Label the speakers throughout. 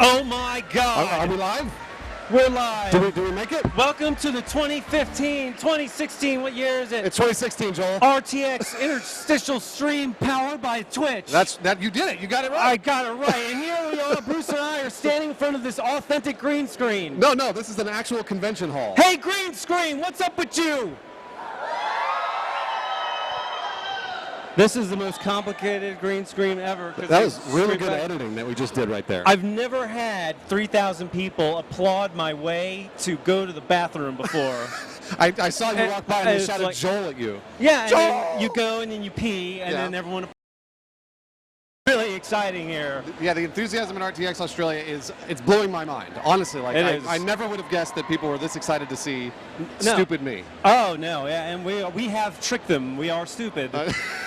Speaker 1: Oh my God!
Speaker 2: Are we live?
Speaker 1: We're live.
Speaker 2: Do we make it?
Speaker 1: Welcome to the 2015, 2016. What year is it?
Speaker 2: It's 2016, Joel.
Speaker 1: RTX interstitial stream powered by Twitch.
Speaker 2: That you did it. You got it right.
Speaker 1: I got it right. And here we are. Bruce and I are standing in front of this authentic green screen.
Speaker 2: No, this is an actual convention hall.
Speaker 1: Hey, green screen, what's up with you? This is the most complicated green screen ever.
Speaker 2: That was really good editing that we just did right there.
Speaker 1: I've never had 3,000 people applaud my way to go to the bathroom before.
Speaker 2: I saw you walk by and they shouted
Speaker 1: like,
Speaker 2: Joel at you.
Speaker 1: Yeah, and
Speaker 2: Joel!
Speaker 1: then you go and then you pee, and then everyone. Really exciting here.
Speaker 2: Yeah, the enthusiasm in RTX Australia it's blowing my mind. Honestly, like I never would have guessed that people were this excited to see stupid me.
Speaker 1: Oh no, yeah, and we have tricked them. We are stupid,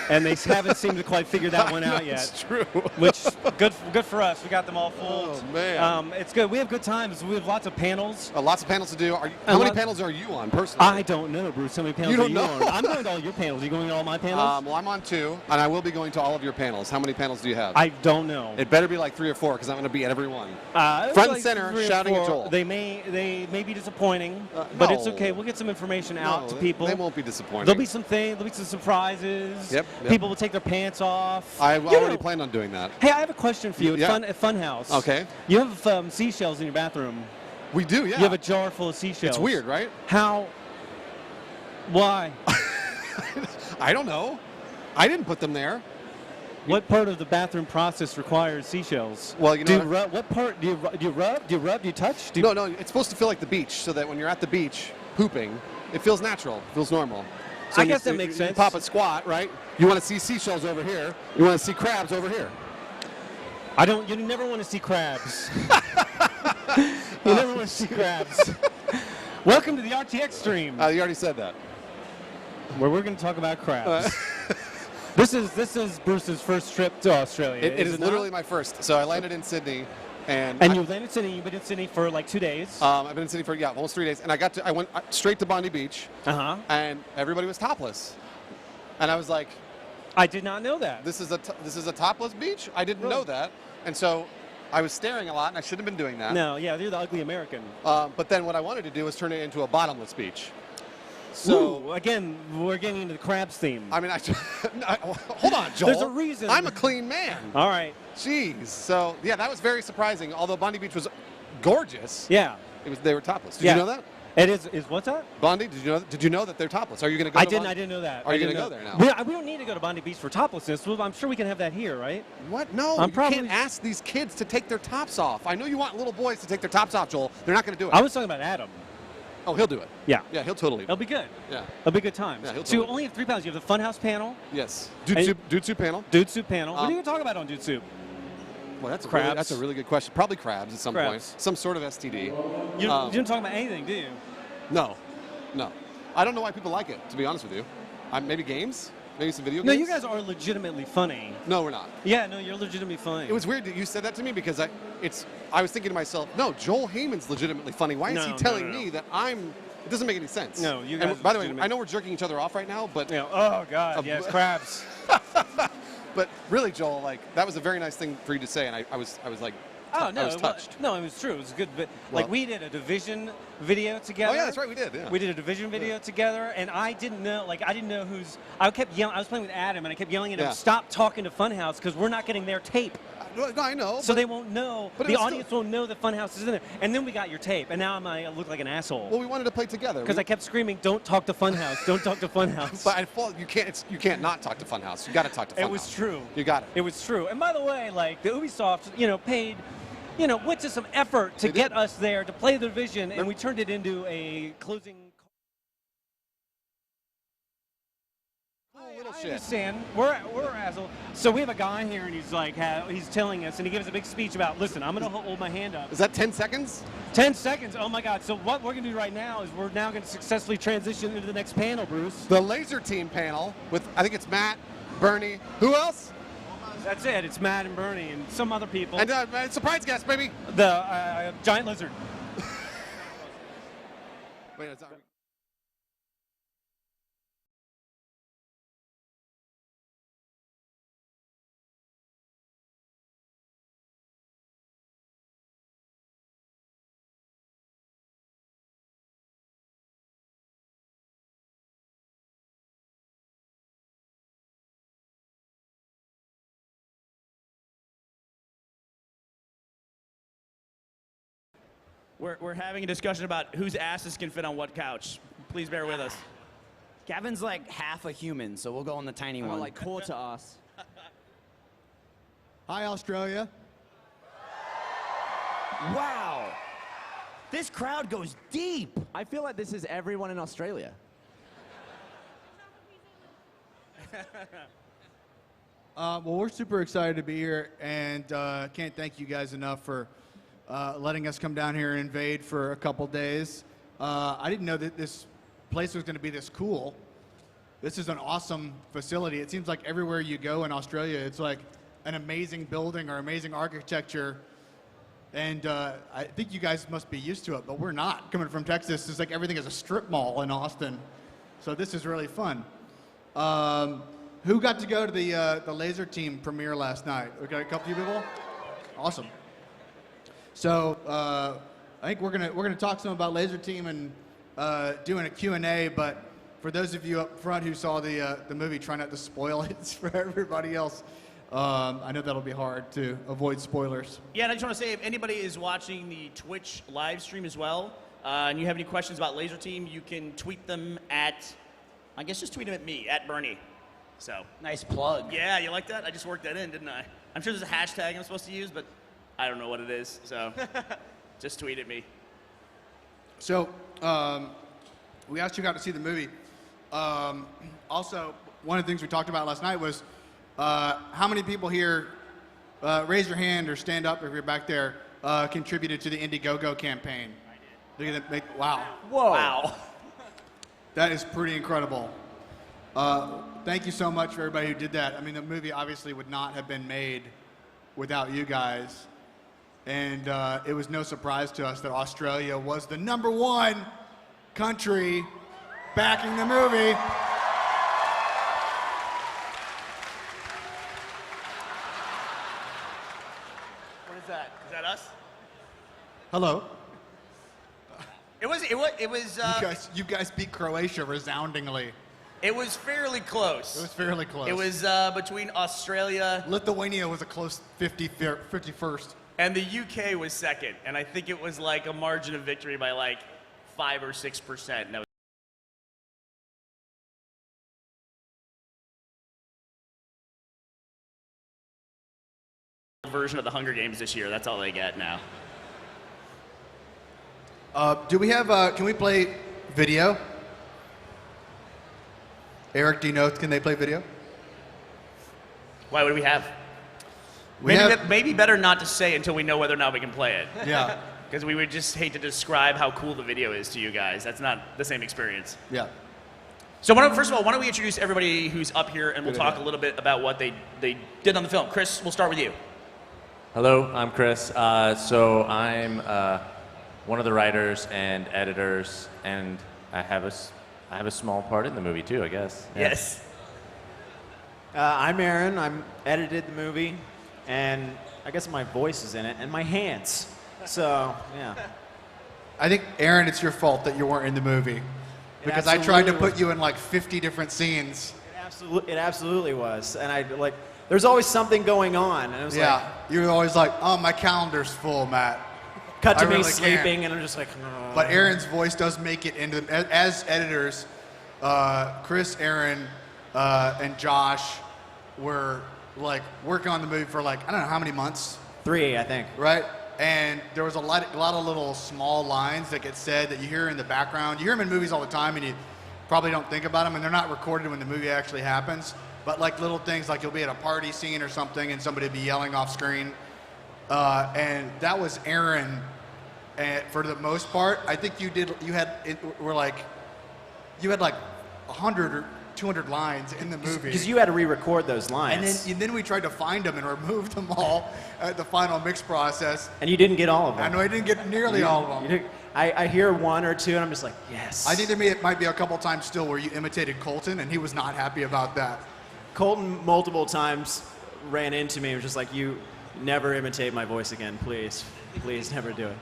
Speaker 1: and they haven't seemed to quite figure that one out yet.
Speaker 2: It's true.
Speaker 1: Which good for us. We got them all fooled.
Speaker 2: Oh man,
Speaker 1: it's good. We have good times. We have lots of panels.
Speaker 2: Lots of panels to do. How many panels are you on personally?
Speaker 1: I don't know, Bruce. How many panels are you on? I'm going to all your panels. Are you going to all my panels?
Speaker 2: Well, I'm on 2, and I will be going to all of your panels. How many panels do you have?
Speaker 1: I don't know.
Speaker 2: It better be like 3 or 4 because I'm going to be at every one. Front
Speaker 1: like
Speaker 2: and center,
Speaker 1: 3 or
Speaker 2: shouting
Speaker 1: 4.
Speaker 2: at Joel.
Speaker 1: They may be disappointing, but it's okay. We'll get some information out to people.
Speaker 2: They won't be disappointing.
Speaker 1: There'll be some surprises.
Speaker 2: Yep.
Speaker 1: People will take their pants off.
Speaker 2: I already planned on doing that.
Speaker 1: Hey, I have a question for you.
Speaker 2: Yeah.
Speaker 1: At Funhouse.
Speaker 2: Okay.
Speaker 1: You have seashells in your bathroom.
Speaker 2: We do, yeah.
Speaker 1: You have a jar full of seashells.
Speaker 2: It's weird, right?
Speaker 1: How? Why?
Speaker 2: I don't know. I didn't put them there.
Speaker 1: What part of the bathroom process requires seashells?
Speaker 2: Well, you know.
Speaker 1: What part do you rub? Do you touch?
Speaker 2: No. It's supposed to feel like the beach, so that when you're at the beach pooping, it feels natural. It feels normal. So
Speaker 1: I guess that makes sense.
Speaker 2: You pop a squat, right? You want to see seashells over here. You want to see crabs over here.
Speaker 1: You never want to see crabs. You never want to see crabs. Welcome to the RTX stream.
Speaker 2: You already said that.
Speaker 1: Where we're going to talk about crabs. This is Bruce's first trip to Australia.
Speaker 2: It is literally my first. So I landed in Sydney, and
Speaker 1: you landed in Sydney. You've been in Sydney for like 2 days.
Speaker 2: I've been in Sydney for almost 3 days, and I went straight to Bondi Beach. And everybody was topless, and I was like,
Speaker 1: I did not know that.
Speaker 2: This is a topless beach. I didn't know that, and so I was staring a lot, and I shouldn't have been doing that.
Speaker 1: No, yeah, you're the ugly American.
Speaker 2: But then what I wanted to do was turn it into a bottomless beach. So
Speaker 1: again, we're getting into the crabs theme.
Speaker 2: I mean, hold on, Joel.
Speaker 1: There's a reason.
Speaker 2: I'm a clean man.
Speaker 1: All right.
Speaker 2: Jeez. So yeah, that was very surprising. Although Bondi Beach was gorgeous.
Speaker 1: Yeah.
Speaker 2: They were topless. Did you know that?
Speaker 1: It is what's that?
Speaker 2: Bondi. Did you know that they're topless? Are you going to go?
Speaker 1: I didn't know that.
Speaker 2: Are you going to go there now?
Speaker 1: We don't need to go to Bondi Beach for toplessness. I'm sure we can have that here, right?
Speaker 2: What? No. You can't ask these kids to take their tops off. I know you want little boys to take their tops off, Joel. They're not going to do it.
Speaker 1: I was talking about Adam.
Speaker 2: Oh, he'll do it.
Speaker 1: Yeah.
Speaker 2: Yeah, he'll totally do it.
Speaker 1: It'll be good.
Speaker 2: Yeah.
Speaker 1: It'll be good times.
Speaker 2: Yeah,
Speaker 1: So you only have 3 panels. You have the Funhouse panel.
Speaker 2: Yes. Dude Soup panel.
Speaker 1: Dude Soup panel. What are you going to talk about on Dude Soup?
Speaker 2: Well, that's
Speaker 1: crabs.
Speaker 2: That's a really good question. Probably crabs at some point. Some sort of STD.
Speaker 1: You didn't talk about anything, do you?
Speaker 2: No. I don't know why people like it, to be honest with you. Maybe games? Maybe some video games?
Speaker 1: No, you guys are legitimately funny.
Speaker 2: No, we're not.
Speaker 1: Yeah, no, you're legitimately funny.
Speaker 2: It was weird that you said that to me because I was thinking to myself, no, Joel Heyman's legitimately funny. Why is he telling me that I'm... It doesn't make any sense.
Speaker 1: No, you guys...
Speaker 2: By the way, I know we're jerking each other off right now, but...
Speaker 1: Yeah. Oh, God, yes, crabs.
Speaker 2: But really, Joel, like, that was a very nice thing for you to say, and I was like...
Speaker 1: Oh, no,
Speaker 2: I was touched.
Speaker 1: No, it was true. It was good. Like, we did a Division video together.
Speaker 2: Oh, yeah, that's right, we did, yeah.
Speaker 1: We did a Division video together, and I didn't know who's... I kept yelling. I was playing with Adam, and I kept yelling at him, stop talking to Funhouse, because we're not getting their tape.
Speaker 2: No, I know.
Speaker 1: So they won't know. The audience won't know that Funhouse is in there. And then we got your tape, and now I look like an asshole.
Speaker 2: Well, we wanted to play together.
Speaker 1: Because I kept screaming, don't talk to Funhouse, don't talk to Funhouse.
Speaker 2: But you can't not talk to Funhouse. You got to talk to Funhouse.
Speaker 1: It was true.
Speaker 2: You got it.
Speaker 1: It was true. And by the way, like, the Ubisoft, paid... went to some effort to get us there to play the Division, and we turned it into a closing. I understand. We're asshole. So we have a guy here, and he's like, he's telling us, and he gives a big speech about, listen, I'm going to hold my hand up.
Speaker 2: Is that 10 seconds?
Speaker 1: 10 seconds. Oh my God. So what we're going to do right now is we're now going to successfully transition into the next panel, Bruce.
Speaker 2: The Lazer team panel with, I think it's Matt, Bernie. Who else?
Speaker 1: That's it. It's Matt and Bernie and some other people.
Speaker 2: And surprise guest, baby.
Speaker 1: The giant lizard.
Speaker 2: Wait, it's not.
Speaker 3: We're having a discussion about whose asses can fit on what couch. Please bear with us.
Speaker 4: Gavin's like half a human, so we'll go on the tiny one.
Speaker 5: Like quarter us.
Speaker 6: Hi, Australia.
Speaker 4: Wow. This crowd goes deep.
Speaker 5: I feel like this is everyone in Australia.
Speaker 6: Well, we're super excited to be here, and can't thank you guys enough for letting us come down here and invade for a couple days. I didn't know that this place was going to be this cool. This is an awesome facility. It seems like everywhere you go in Australia, it's like an amazing building or amazing architecture. And I think you guys must be used to it, but we're not. Coming from Texas, it's like everything is a strip mall in Austin. So this is really fun. Who got to go to the Lazer team premiere last night? We got a couple of people? Awesome. So I think we're gonna talk some about Lazer team and doing a Q&A, but for those of you up front who saw the movie, try not to spoil it for everybody else. I know that'll be hard to avoid spoilers.
Speaker 3: Yeah, and I just want to say, if anybody is watching the Twitch live stream as well, and you have any questions about Lazer Team, you can tweet them at, I guess just tweet them at me, at Bernie. So.
Speaker 4: Nice plug.
Speaker 3: Yeah, you like that? I just worked that in, didn't I? I'm sure there's a hashtag I'm supposed to use, but I don't know what it is, so just tweet at me.
Speaker 6: So we asked you guys to see the movie. Also, one of the things we talked about last night was how many people here, raise your hand or stand up if you're back there, contributed to the Indiegogo campaign? I did. Look at that. Wow.
Speaker 4: Whoa.
Speaker 3: Wow.
Speaker 6: That is pretty incredible. Thank you so much for everybody who did that. I mean, the movie obviously would not have been made without you guys. And it was no surprise to us that Australia was the #1 country backing the movie.
Speaker 3: What is that? Is that us?
Speaker 6: Hello.
Speaker 3: It was.
Speaker 6: You guys beat Croatia resoundingly.
Speaker 3: It was fairly close.
Speaker 6: It was fairly close.
Speaker 3: It was between Australia.
Speaker 6: Lithuania was a close 51st.
Speaker 3: And the UK was second, and I think it was like a margin of victory by like 5 or 6%. And that was version of the Hunger Games this year. That's all they get now.
Speaker 6: Do we have? Can we play video? Eric, do you know? Can they play video?
Speaker 3: Why would we have? Maybe better not to say until we know whether or not we can play it.
Speaker 6: Yeah.
Speaker 3: Because we would just hate to describe how cool the video is to you guys. That's not the same experience.
Speaker 6: Yeah.
Speaker 3: So first of all, why don't we introduce everybody who's up here, and we'll talk a little bit about what they did on the film. Chris, we'll start with you.
Speaker 7: Hello, I'm Chris. So I'm one of the writers and editors, and I have a small part in the movie too, I guess. Yeah.
Speaker 3: Yes.
Speaker 8: I'm Aaron. I'm edited the movie, and I guess my voice is in it, and my hands. So, yeah.
Speaker 6: I think, Aaron, it's your fault that you weren't in the movie. Because I tried to put you in like 50 different scenes.
Speaker 8: It absolutely was. And there's always something going on. And it was like,
Speaker 6: you're always like, oh, my calendar's full, Matt.
Speaker 8: cut to
Speaker 6: I
Speaker 8: me
Speaker 6: really
Speaker 8: sleeping,
Speaker 6: can't.
Speaker 8: and I'm just like, oh.
Speaker 6: But Aaron's voice does make it into as editors. Chris, Aaron, and Josh were like working on the movie for like I don't know how many months.
Speaker 8: 3, I think.
Speaker 6: Right? And there was a lot of little small lines that get said that you hear in the background. You hear them in movies all the time, and you probably don't think about them, and they're not recorded when the movie actually happens. But like little things, like you'll be at a party scene or something, and somebody will be yelling off screen. And that was Aaron. And for the most part, I think you had like 100 or 200 lines in the movie.
Speaker 8: Because you had to re-record those lines.
Speaker 6: And then we tried to find them and remove them all at the final mix process.
Speaker 8: And you didn't get all of them.
Speaker 6: I know I didn't get nearly all of them.
Speaker 8: I hear 1 or 2, and I'm just like, yes.
Speaker 6: I think it might be a couple times still where you imitated Colton, and he was not happy about that.
Speaker 8: Colton multiple times ran into me and was just like, you never imitate my voice again, please. Please never do it.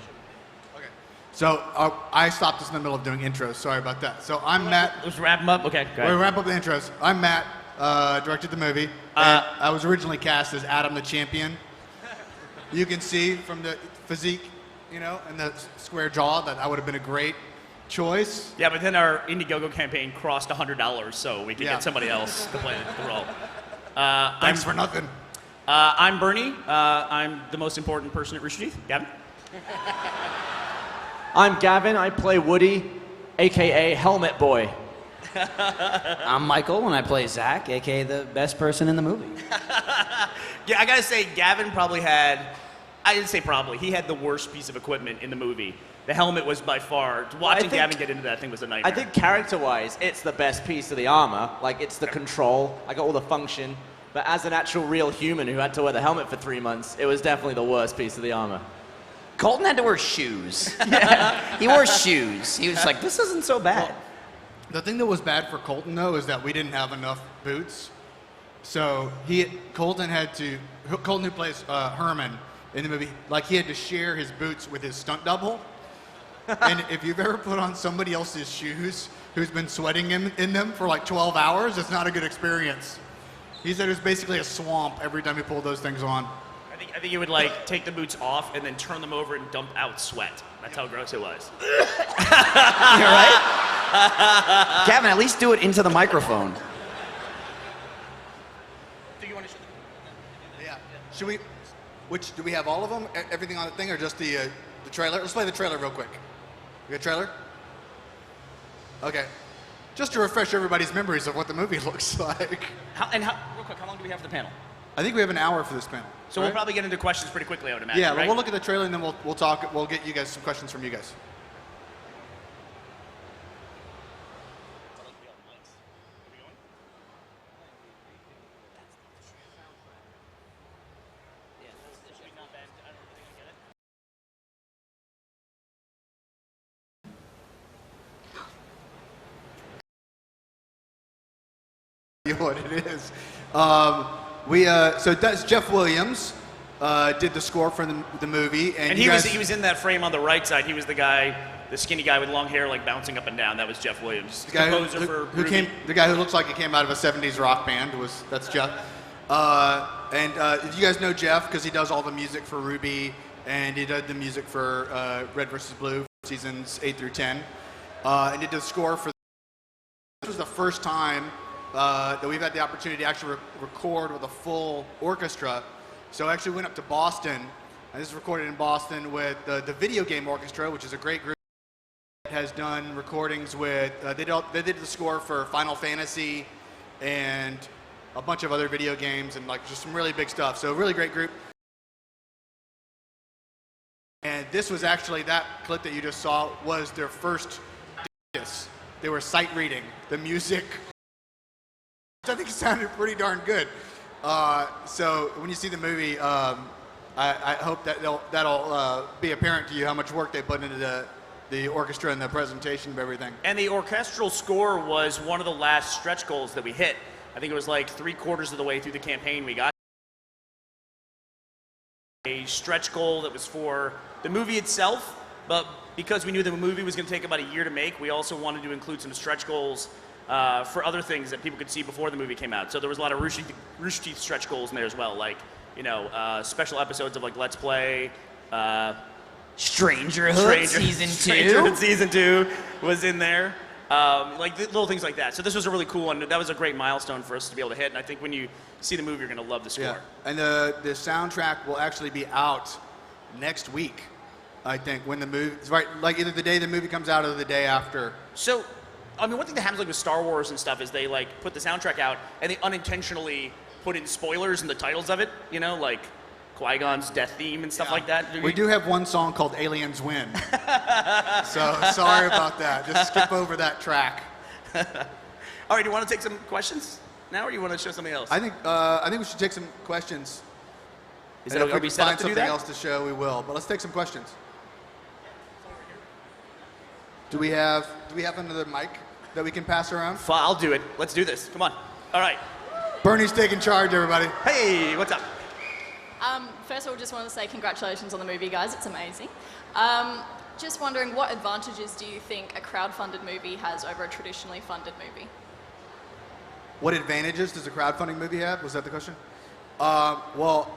Speaker 6: Okay. So I stopped us in the middle of doing intros. Sorry about that. So I'm Matt.
Speaker 3: Let's wrap them up. Okay, go ahead.
Speaker 6: We'll wrap up the intros. I'm Matt, directed the movie. And I was originally cast as Adam the Champion. You can see from the physique and the square jaw, that would have been a great choice.
Speaker 3: Yeah, but then our Indiegogo campaign crossed $100, so we could get somebody else to play the role.
Speaker 6: Thanks for nothing.
Speaker 3: I'm Bernie. I'm the most important person at Rooster Teeth. Gavin?
Speaker 5: I'm Gavin. I play Woody, a.k.a. Helmet Boy.
Speaker 4: I'm Michael, and I play Zach, aka the best person in the movie.
Speaker 3: Yeah, I gotta say, Gavin probably had, I didn't say probably, he had the worst piece of equipment in the movie. The helmet was by far, watching Gavin get into that thing was a nightmare.
Speaker 5: I think character-wise, it's the best piece of the armor. Like, it's the control. I got all the function. But as an actual real human who had to wear the helmet for 3 months, it was definitely the worst piece of the armor.
Speaker 4: Colton had to wear shoes. Yeah. He wore shoes. He was like, this isn't so bad.
Speaker 6: Well, the thing that was bad for Colton, though, is that we didn't have enough boots. So Colton, who plays Herman in the movie, like he had to share his boots with his stunt double. And if you've ever put on somebody else's shoes who's been sweating in them for like 12 hours, it's not a good experience. He said it was basically a swamp every time he pulled those things on.
Speaker 3: I think he would like take the boots off and then turn them over and dump out sweat. That's how gross it was.
Speaker 4: You're right? Gavin, at least do it into the microphone.
Speaker 3: Do you want to show them?
Speaker 6: Yeah. Should we? Do we have all of them? Everything on the thing, or just the trailer? Let's play the trailer real quick. You got a trailer? Okay. Just to refresh everybody's memories of what the movie looks like.
Speaker 3: Real quick, how long do we have for the panel?
Speaker 6: I think we have an hour for this panel.
Speaker 3: So we'll probably get into questions pretty quickly, I would imagine.
Speaker 6: Yeah,
Speaker 3: right?
Speaker 6: we'll look at the trailer and then we'll talk. We'll get you guys some questions from you guys. What it is. So that's Jeff Williams did the score for the movie, and
Speaker 3: he was in that frame on the right side. He was the guy, the skinny guy with long hair, like bouncing up and down. That was Jeff Williams,
Speaker 6: the guy
Speaker 3: composer
Speaker 6: the guy who looks like he came out of a '70s rock band. That's Jeff. You guys know Jeff because he does all the music for Ruby, and he did the music for Red vs. Blue seasons 8 through 10, and he did the score for. This was the first time that we've had the opportunity to actually record with a full orchestra. So I actually went up to Boston, and this is recorded in Boston with the Video Game Orchestra, which is a great group that has done recordings with, they did the score for Final Fantasy and a bunch of other video games and like just some really big stuff. So a really great group. And this was actually, that clip that you just saw was their first disc. They were sight reading the music. I think it sounded pretty darn good. So when you see the movie, I hope that that'll be apparent to you how much work they put into the orchestra and the presentation of everything.
Speaker 3: And the orchestral score was one of the last stretch goals that we hit. I think it was like 3/4 of the way through the campaign we got a stretch goal that was for the movie itself, but because we knew the movie was going to take about a year to make, we also wanted to include some stretch goals for other things that people could see before the movie came out. So there was a lot of Rooster Teeth stretch goals in there as well, like, special episodes of like Let's Play.
Speaker 4: Strangerhood
Speaker 3: Season 2 was in there. Like little things like that. So this was a really cool one. That was a great milestone for us to be able to hit. And I think when you see the movie, you're going to love the score.
Speaker 6: Yeah. And the soundtrack will actually be out next week, I think, when the movie, right, like either the day the movie comes out or the day after.
Speaker 3: So, I mean, one thing that happens like with Star Wars and stuff is they like put the soundtrack out and they unintentionally put in spoilers in the titles of it, like Qui-Gon's death theme and stuff like that.
Speaker 6: We do have one song called Aliens Win. So sorry about that. Just skip over that track.
Speaker 3: All right, do you want to take some questions now, or do you want to show something else?
Speaker 6: I think we should take some questions.
Speaker 3: Is
Speaker 6: and
Speaker 3: it
Speaker 6: if we
Speaker 3: be
Speaker 6: can
Speaker 3: set up
Speaker 6: find
Speaker 3: to do
Speaker 6: something
Speaker 3: that?
Speaker 6: else to show, we will. But let's take some questions. Do we have another mic that we can pass around?
Speaker 3: I'll do it. Let's do this. Come on. All right.
Speaker 6: Bernie's taking charge, everybody.
Speaker 3: Hey, what's up?
Speaker 9: First of all, just want to say congratulations on the movie, guys. It's amazing. Just wondering, what advantages do you think a crowdfunded movie has over a traditionally funded movie?
Speaker 6: What advantages does a crowdfunding movie have? Was that the question? Well,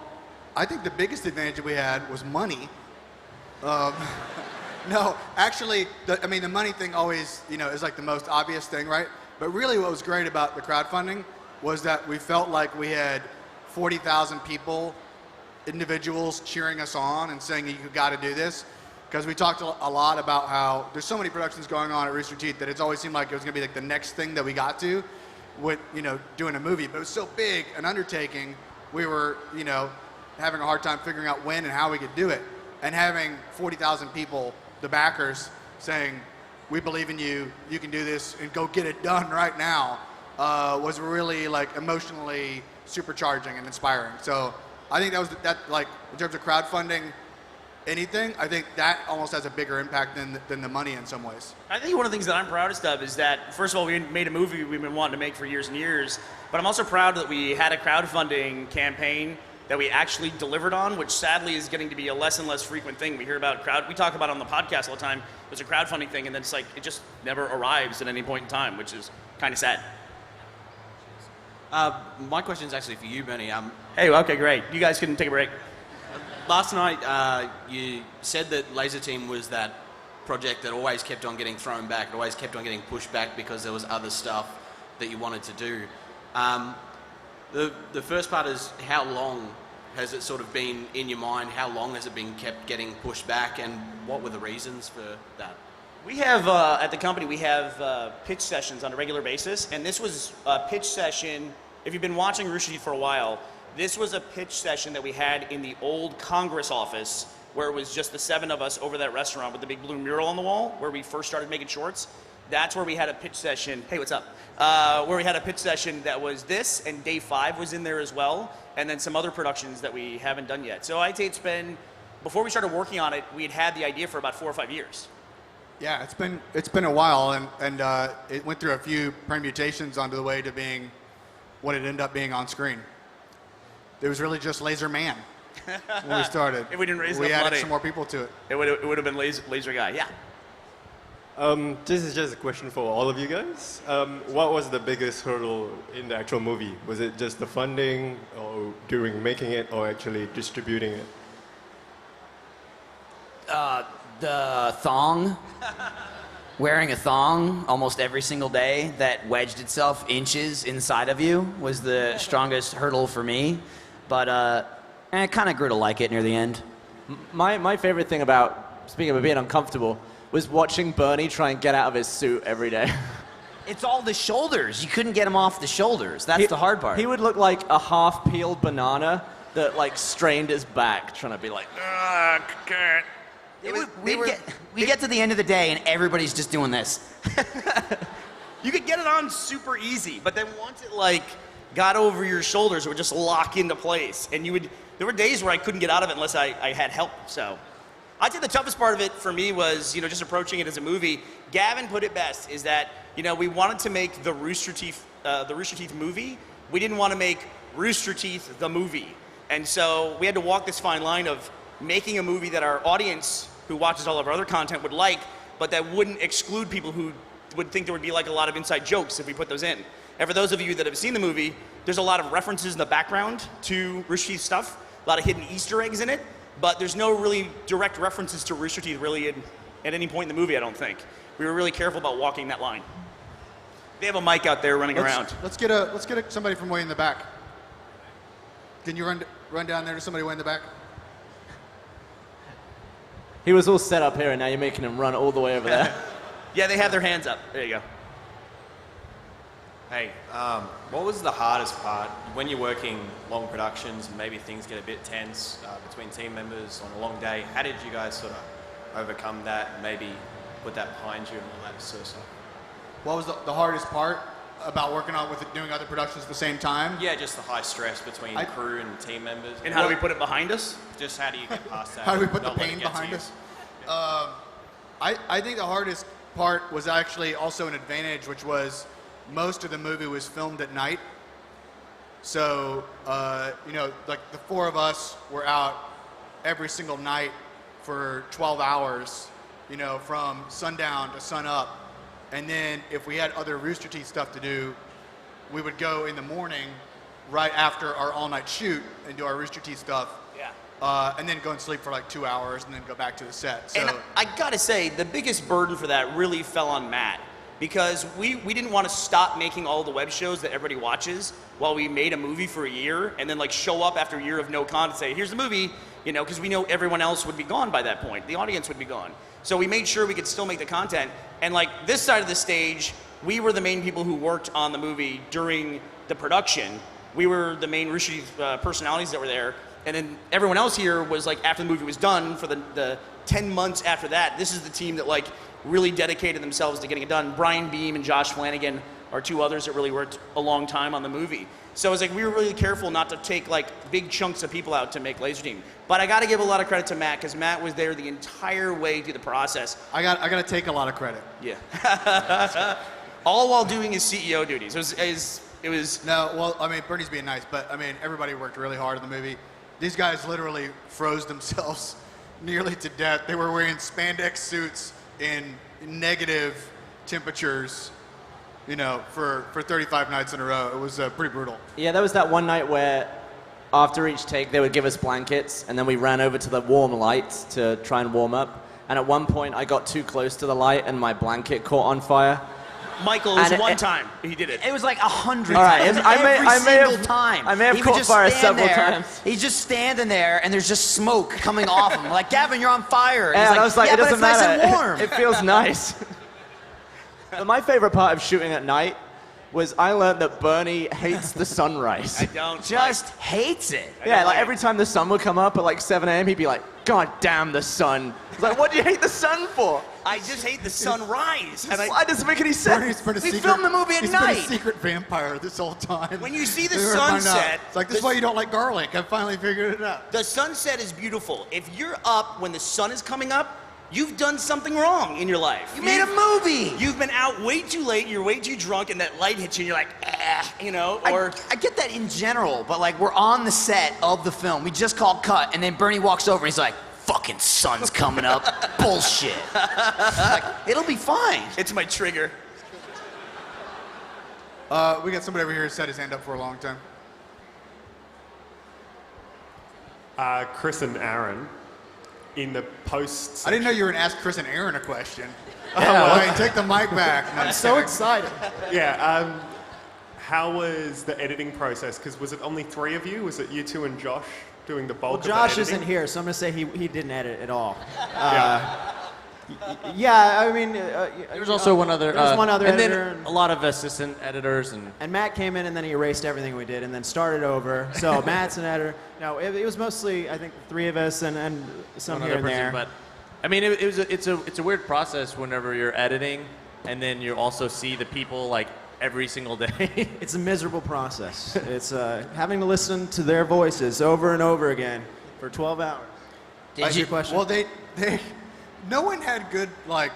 Speaker 6: I think the biggest advantage we had was money. No, actually, the money thing always, is like the most obvious thing, right? But really what was great about the crowdfunding was that we felt like we had 40,000 people, individuals cheering us on and saying, you got to do this. Because we talked a lot about how there's so many productions going on at Rooster Teeth that it's always seemed like it was going to be like the next thing that we got to with, doing a movie. But it was so big an undertaking, we were, having a hard time figuring out when and how we could do it. And having 40,000 people, the backers, saying, we believe in you, you can do this, and go get it done right now, was really like emotionally supercharging and inspiring. So I think that like in terms of crowdfunding anything, I think that almost has a bigger impact than the money in some ways.
Speaker 3: I think one of the things that I'm proudest of is that, first of all, we made a movie we've been wanting to make for years and years, but I'm also proud that we had a crowdfunding campaign that we actually delivered on, which sadly is getting to be a less and less frequent thing. We hear about we talk about it on the podcast all the time. There's a crowdfunding thing, and then it's like, it just never arrives at any point in time, which is kind of sad.
Speaker 10: My question is actually for you, Bernie.
Speaker 3: Hey, okay, great. You guys can take a break.
Speaker 10: Last night, you said that Lazer Team was that project that always kept on getting thrown back, it always kept on getting pushed back because there was other stuff that you wanted to do. The first part is, how long has it sort of been in your mind? How long has it been kept getting pushed back, and what were the reasons for that?
Speaker 3: We have, at the company, we have pitch sessions on a regular basis, and this was a pitch session. If you've been watching Rooster Teeth for a while, this was a pitch session that we had in the old Congress office, where it was just the 7 of us over that restaurant with the big blue mural on the wall, where we first started making shorts. That's where we had a pitch session. Hey, what's up? Where we had a pitch session that was this, and Day 5 was in there as well, and then some other productions that we haven't done yet. So I'd say it's been, before we started working on it, we had the idea for about 4 or 5 years.
Speaker 6: Yeah, it's been a while, and it went through a few permutations onto the way to being what it ended up being on screen. It was really just Lazer Man when we started.
Speaker 3: If we didn't raise
Speaker 6: we
Speaker 3: enough
Speaker 6: added
Speaker 3: money,
Speaker 6: some more people to it.
Speaker 3: It would have been Laser Guy, yeah.
Speaker 11: This is just a question for all of you guys. What was the biggest hurdle in the actual movie? Was it just the funding, or during making it, or actually distributing it?
Speaker 4: The thong. Wearing a thong almost every single day that wedged itself inches inside of you was the strongest hurdle for me. But I kind of grew to like it near the end.
Speaker 5: My favorite thing about, speaking of being uncomfortable, was watching Bernie try and get out of his suit every day.
Speaker 4: It's all the shoulders. You couldn't get him off the shoulders. That's the hard part.
Speaker 5: He would look like a half-peeled banana that like strained his back, trying to be like, I can't.
Speaker 4: We get to the end of the day and everybody's just doing this.
Speaker 3: You could get it on super easy, but then once it like got over your shoulders, it would just lock into place. And there were days where I couldn't get out of it unless I had help. So I'd say the toughest part of it for me was, just approaching it as a movie. Gavin put it best, is that, we wanted to make the Rooster Teeth movie. We didn't want to make Rooster Teeth the movie. And so we had to walk this fine line of making a movie that our audience who watches all of our other content would like, but that wouldn't exclude people who would think there would be like a lot of inside jokes if we put those in. And for those of you that have seen the movie, there's a lot of references in the background to Rooster Teeth stuff, a lot of hidden Easter eggs in it, but there's no really direct references to Rooster Teeth really at any point in the movie, I don't think. We were really careful about walking that line. They have a mic out there running around.
Speaker 6: Let's get somebody from way in the back. Can you run down there to somebody way in the back?
Speaker 5: He was all set up here, and now you're making him run all the way over there.
Speaker 3: Yeah, they have their hands up. There you go.
Speaker 12: Hey, what was the hardest part when you're working long productions and maybe things get a bit tense between team members on a long day? How did you guys sort of overcome that and maybe put that behind you and all that sort of stuff?
Speaker 6: What was the hardest part about working on doing other productions at the same time?
Speaker 12: Yeah, just the high stress between crew and team members.
Speaker 3: And how do we put it behind us?
Speaker 12: Just how do you get past that?
Speaker 6: How do we put the pain behind us? I think the hardest part was actually also an advantage, which was most of the movie was filmed at night. So, like the 4 of us were out every single night for 12 hours, from sundown to sun up. And then if we had other Rooster Teeth stuff to do, we would go in the morning right after our all-night shoot and do our Rooster Teeth stuff.
Speaker 3: Yeah.
Speaker 6: and then go and sleep for like 2 hours and then go back to the set. So
Speaker 3: And I gotta say, the biggest burden for that really fell on Matt, because we didn't want to stop making all the web shows that everybody watches while we made a movie for a year, and then like show up after a year of no content and say, here's the movie, you know, because we know everyone else would be gone by that point. The audience would be gone. So we made sure we could still make the content. And like this side of the stage, we were the main people who worked on the movie during the production. We were the main Rooster personalities that were there. And then everyone else here was like, after the movie was done, for the 10 months after that, this is the team that like really dedicated themselves to getting it done. Brian Beam and Josh Flanagan are two others that really worked a long time on the movie. So it's like we were really careful not to take like big chunks of people out to make Lazer Team. But I got to give a lot of credit to Matt, because Matt was there the entire way through the process.
Speaker 6: I got to take a lot of credit.
Speaker 3: Yeah. All while doing his CEO duties. It was.
Speaker 6: No, well, I mean, Bernie's being nice, but I mean, everybody worked really hard on the movie. These guys literally froze themselves nearly to death. They were wearing spandex suits in negative temperatures, you know, for 35 nights in a row. It was pretty brutal.
Speaker 5: Yeah, there was that one night where after each take they would give us blankets, and then we ran over to the warm lights to try and warm up. And at one point I got too close to the light and my blanket caught on fire.
Speaker 3: Michael, it was one time he did it.
Speaker 4: It was like 100
Speaker 5: All right,
Speaker 4: times.
Speaker 5: I may
Speaker 4: Every single
Speaker 5: have-
Speaker 4: time.
Speaker 5: I may have
Speaker 4: He would
Speaker 5: caught
Speaker 4: just
Speaker 5: fire
Speaker 4: stand
Speaker 5: several
Speaker 4: there,
Speaker 5: times.
Speaker 4: He's just standing there, and there's just smoke coming off him. Like, Gavin, you're on fire. And
Speaker 5: Yeah,
Speaker 4: he's
Speaker 5: and I was like,
Speaker 4: yeah,
Speaker 5: it
Speaker 4: but
Speaker 5: doesn't
Speaker 4: it's nice
Speaker 5: matter.
Speaker 4: and warm.
Speaker 5: It feels nice. But my favorite part of shooting at night was I learned that Bernie hates the sunrise.
Speaker 3: I don't.
Speaker 4: Just hates it.
Speaker 5: Yeah, like every time the sun would come up at like 7 a.m., he'd be like, God damn the sun. I was like, what do you hate the sun for?
Speaker 3: I just hate the sunrise. And
Speaker 5: Why doesn't it make any sense?
Speaker 4: We filmed the movie at
Speaker 6: He's
Speaker 4: night.
Speaker 6: been a secret vampire this whole time.
Speaker 3: When you see the
Speaker 6: Figured it might not.
Speaker 3: sunset,
Speaker 6: It's like, this is why you don't like garlic. I finally figured it out.
Speaker 3: The sunset is beautiful. If you're up when the sun is coming up, you've done something wrong in your life.
Speaker 4: You made a movie.
Speaker 3: You've been out way too late, you're way too drunk, and that light hits you and you're like, you know, or...
Speaker 4: I get that in general, but like, we're on the set of the film. We just called cut, and then Bernie walks over and he's like, fucking sun's coming up. Bullshit. Like, it'll be fine.
Speaker 3: It's my trigger.
Speaker 6: We got somebody over here who set his hand up for a long time.
Speaker 11: Chris and Aaron, in the post.
Speaker 6: I didn't know you were going to ask Chris and Aaron a question.
Speaker 11: Yeah.
Speaker 6: Wait, take the mic back. No,
Speaker 11: I'm so excited. Yeah. How was the editing process? Because was it only 3 of you? Was it you two and Josh doing the bulk
Speaker 8: Well,
Speaker 11: of the
Speaker 8: Josh
Speaker 11: editing?
Speaker 8: isn't here, so I'm going to say he didn't edit at all. Yeah, I mean...
Speaker 7: There was also one other.
Speaker 8: There was one other
Speaker 7: and
Speaker 8: editor.
Speaker 7: then a lot of assistant editors and.
Speaker 8: And Matt came in and then he erased everything we did and then started over. So Matt's an editor. No, it was mostly, I think, 3 of us and some
Speaker 7: one
Speaker 8: here
Speaker 7: other
Speaker 8: and
Speaker 7: person,
Speaker 8: there.
Speaker 7: But I mean, it's a weird process whenever you're editing, and then you also see the people like every single day.
Speaker 8: It's a miserable process. It's having to listen to their voices over and over again for 12 hours. That's your question?
Speaker 6: Well, no one had good like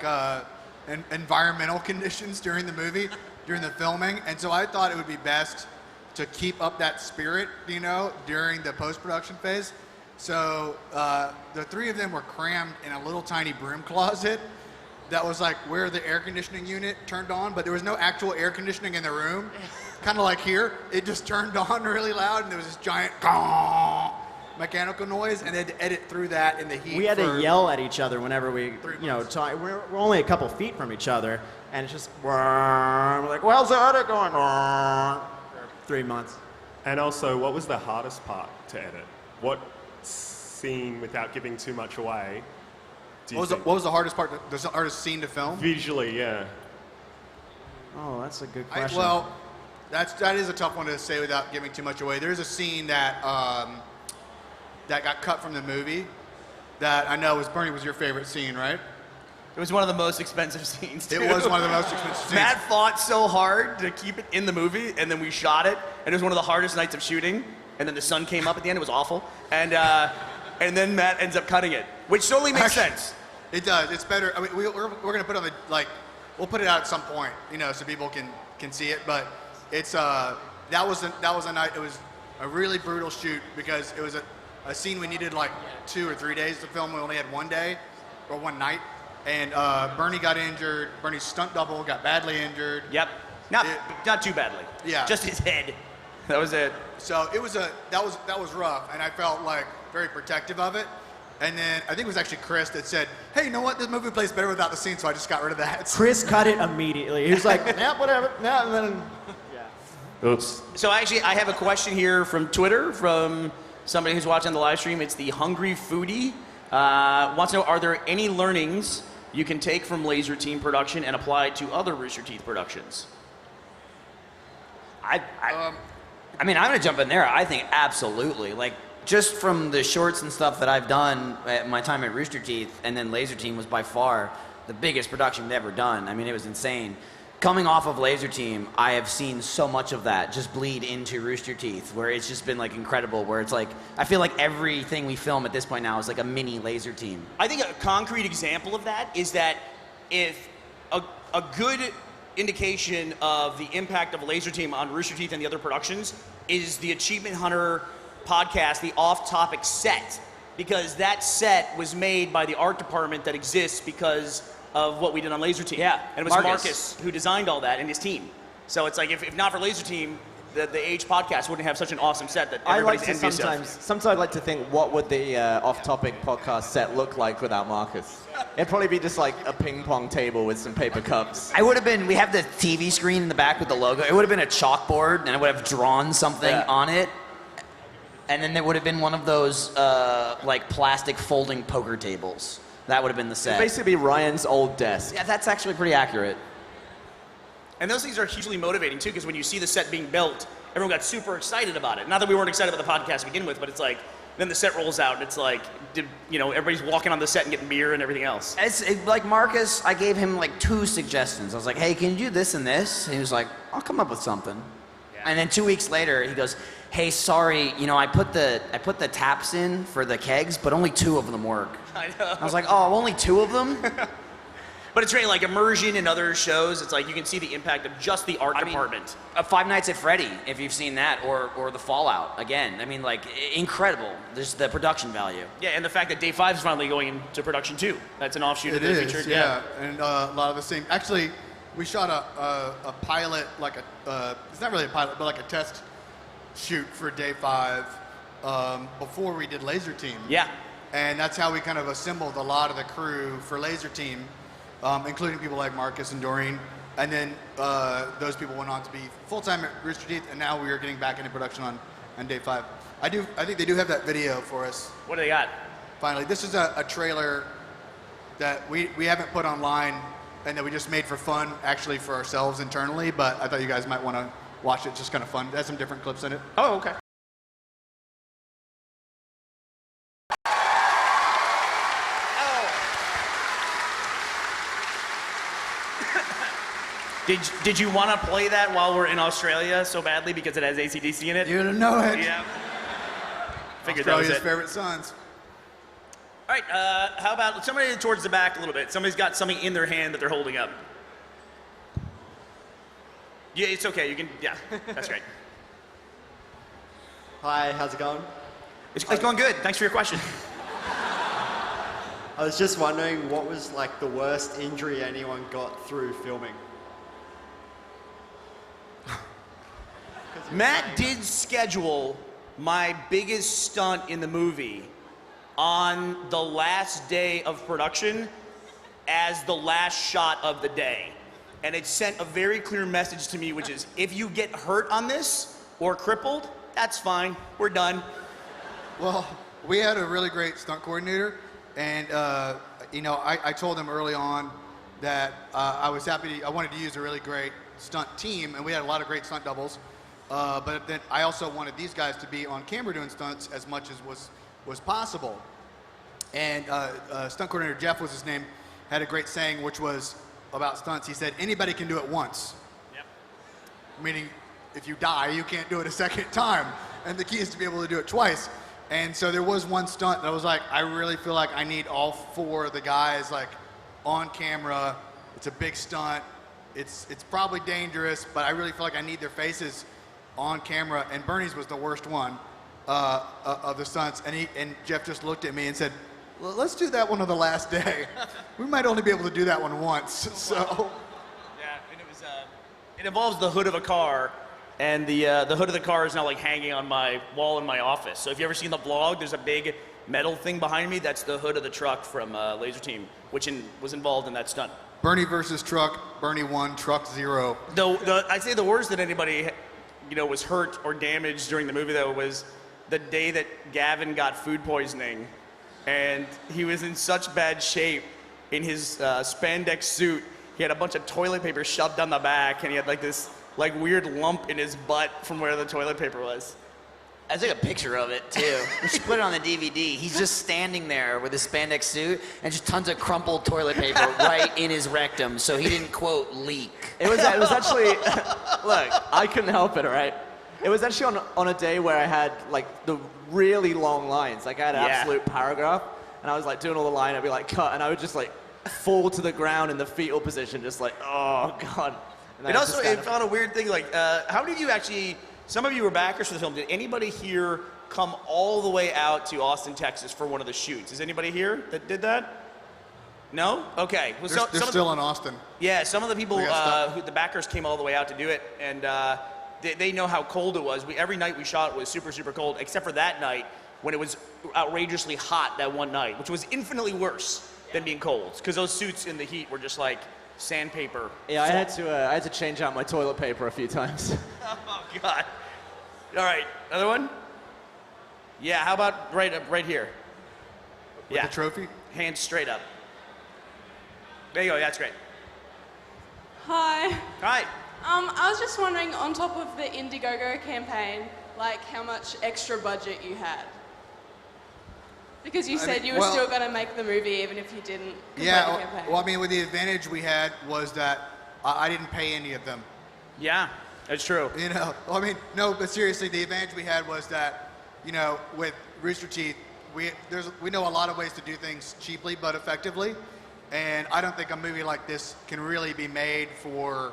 Speaker 6: environmental conditions during the movie, during the filming, and so I thought it would be best to keep up that spirit, you know, during the post-production phase. So the 3 of them were crammed in a little tiny broom closet that was like where the air conditioning unit turned on, but there was no actual air conditioning in the room. Kind of like here, it just turned on really loud, and there was this giant mechanical noise, and they had to edit through that in the heat.
Speaker 8: We had
Speaker 6: for
Speaker 8: to yell at each other whenever we, talk. We're only a couple feet from each other, and it's just, we're like, where's the edit going? For 3 months.
Speaker 11: And also, what was the hardest part to edit? What scene, without giving too much away,
Speaker 6: What was the hardest part, the hardest scene to film?
Speaker 11: Visually, yeah.
Speaker 8: Oh, that's a good question.
Speaker 6: Well, that is a tough one to say without giving too much away. There's a scene that that got cut from the movie that I know Bernie was your favorite scene, right?
Speaker 3: It was one of the most expensive scenes, too.
Speaker 6: It was one of the most expensive scenes.
Speaker 3: Matt fought so hard to keep it in the movie, and then we shot it, and it was one of the hardest nights of shooting, and then the sun came up at the end. It was awful. And then Matt ends up cutting it, which totally makes sense.
Speaker 6: It does. It's better. I mean, we're going to put on the, like, we'll put it out at some point, you know, so people can see it, but it's, that was a night, it was a really brutal shoot because it was a scene we needed like 2 or 3 days to film. We only had 1 day or 1 night. And Bernie got injured. Bernie's stunt double got badly injured.
Speaker 3: Yep. Not too badly.
Speaker 6: Yeah.
Speaker 3: Just his head. That was it.
Speaker 6: So it was that was rough, and I felt like very protective of it. And then I think it was actually Chris that said, "Hey, you know what? This movie plays better without the scene," so I just got rid of that.
Speaker 8: Chris cut it immediately. He was like, "Yeah, whatever." Yeah, and then
Speaker 7: Oops.
Speaker 3: So actually, I have a question here from Twitter from somebody who's watching the live stream. It's the Hungry Foodie. Wants to know, are there any learnings you can take from Lazer Team production and apply to other Rooster Teeth productions?
Speaker 4: I mean, I'm gonna jump in there. I think absolutely. Like, just from the shorts and stuff that I've done at my time at Rooster Teeth, and then Lazer Team was by far the biggest production we've ever done. I mean, it was insane. Coming off of Lazer Team, I have seen so much of that just bleed into Rooster Teeth, where it's just been like incredible, where it's like, I feel like everything we film at this point now is like a mini Lazer Team.
Speaker 3: I think a concrete example of that is that if a good indication of the impact of Lazer Team on Rooster Teeth and the other productions is the Achievement Hunter podcast, the Off Topic set, because that set was made by the art department that exists because of what we did on Lazer Team.
Speaker 4: Yeah,
Speaker 3: and it was Marcus who designed all that and his team. So it's like, if not for Lazer Team, the Age podcast wouldn't have such an awesome set that everybody's envious of.
Speaker 5: Sometimes I like to think, what would the off-topic podcast set look like without Marcus? It'd probably be just like a ping pong table with some paper cups.
Speaker 4: I would have been, we have the TV screen in the back with the logo. It would have been a chalkboard, and I would have drawn something on it. And then there would have been one of those like plastic folding poker tables. That would have been the set.
Speaker 5: It'd basically be Ryan's old desk.
Speaker 4: Yeah, that's actually pretty accurate.
Speaker 3: And those things are hugely motivating too, because when you see the set being built, everyone got super excited about it. Not that we weren't excited about the podcast to begin with, but it's like, then the set rolls out, and it's like, everybody's walking on the set and getting beer and everything else.
Speaker 4: Like Marcus, I gave him like 2 suggestions. I was like, hey, can you do this and this? And he was like, I'll come up with something. Yeah. And then 2 weeks later, he goes, hey, sorry, I put the taps in for the kegs, but only 2 of them work.
Speaker 3: I know.
Speaker 4: I was like, oh, only 2 of them?
Speaker 3: But it's great, like Immersion and other shows, it's like you can see the impact of just the art department.
Speaker 4: Five Nights at Freddy, if you've seen that, or The Fallout, again. I mean, like, incredible. There's the production value.
Speaker 3: Yeah, and the fact that Day 5 is finally going into production too. That's an offshoot of the featured.
Speaker 6: Yeah, and a lot of the same. Actually, we shot a pilot, like it's not really a pilot, but like a test shoot for Day 5 before we did Lazer Team.
Speaker 3: Yeah.
Speaker 6: And that's how we kind of assembled a lot of the crew for Lazer Team, including people like Marcus and Doreen. And then those people went on to be full-time at Rooster Teeth, and now we are getting back into production on Day 5. I think they do have that video for us.
Speaker 3: What do they got?
Speaker 6: Finally, this is a trailer that we haven't put online and that we just made for fun, actually for ourselves internally, but I thought you guys might want to watch it. It's just kind of fun. It has some different clips in it.
Speaker 3: Oh, okay. Did you want to play that while we're in Australia so badly because it has AC/DC in it?
Speaker 6: You didn't know it.
Speaker 3: Yeah. Figured
Speaker 6: Australia's
Speaker 3: that was it.
Speaker 6: favorite sons.
Speaker 3: All right, how about somebody towards the back a little bit? Somebody's got something in their hand that they're holding up. Yeah, it's okay. You can, yeah, that's great.
Speaker 13: Hi, how's it going?
Speaker 3: It's going good. Thanks for your question.
Speaker 13: I was just wondering, what was like the worst injury anyone got through filming?
Speaker 3: Matt did schedule my biggest stunt in the movie on the last day of production as the last shot of the day. And it sent a very clear message to me, which is, if you get hurt on this or crippled, that's fine. We're done.
Speaker 6: Well, we had a really great stunt coordinator, and I told him early on that I wanted to use a really great stunt team, and we had a lot of great stunt doubles. But then I also wanted these guys to be on camera doing stunts as much as was possible. And stunt coordinator Jeff was his name, had a great saying which was about stunts. He said, anybody can do it once.
Speaker 3: Yep.
Speaker 6: Meaning, if you die, you can't do it a second time. And the key is to be able to do it twice. And so there was one stunt that I was like, I really feel like I need all 4 of the guys like on camera. It's a big stunt. It's probably dangerous, but I really feel like I need their faces on camera. And Bernie's was the worst one of the stunts. And Jeff just looked at me and said, well, let's do that one on the last day. We might only be able to do that one once. So.
Speaker 3: Yeah, and it involves the hood of a car, and the hood of the car is now like hanging on my wall in my office. So if you ever seen the vlog, there's a big metal thing behind me. That's the hood of the truck from Lazer Team, which was involved in that stunt.
Speaker 6: Bernie versus truck. Bernie won. Truck 0.
Speaker 3: I'd say the worst that anybody, was hurt or damaged during the movie though was the day that Gavin got food poisoning, and he was in such bad shape in his spandex suit. He had a bunch of toilet paper shoved down the back, and he had like this weird lump in his butt from where the toilet paper was.
Speaker 4: I took a picture of it too. We should put it on the DVD. He's just standing there with his spandex suit and just tons of crumpled toilet paper right in his rectum, so he didn't quote leak.
Speaker 5: It was actually, look, I couldn't help it, all right? It was actually on a day where I had like the really long lines. Like I had an absolute paragraph, and I was like doing all the line, I'd be like cut, and I would just like fall to the ground in the fetal position, just like, oh God.
Speaker 3: It also, it found a weird thing, like, how did you actually, some of you were backers for the film, did anybody here come all the way out to Austin, Texas for one of the shoots? Is anybody here that did that? No? Okay. Well,
Speaker 6: They're still in Austin.
Speaker 3: Yeah, some of the people, the backers came all the way out to do it, and they know how cold it was. Every night we shot was super, super cold, except for that night when it was outrageously hot that one night, which was infinitely worse than being cold, because those suits in the heat were just like sandpaper.
Speaker 5: Yeah, I had to change out my toilet paper a few times.
Speaker 3: Oh God! All right, another one. Yeah, how about right here?
Speaker 6: With the trophy?
Speaker 3: Hands straight up. There you go. That's great.
Speaker 14: Hi.
Speaker 3: Hi.
Speaker 14: I was just wondering, on top of the Indiegogo campaign, like how much extra budget you had. Because you said you were still going to make the movie even if you didn't complete the campaign.
Speaker 6: Well, I mean, with the advantage we had was that I didn't pay any of them.
Speaker 3: Yeah, that's true.
Speaker 6: I mean, no, but seriously, the advantage we had was that, with Rooster Teeth, we know a lot of ways to do things cheaply but effectively, and I don't think a movie like this can really be made for,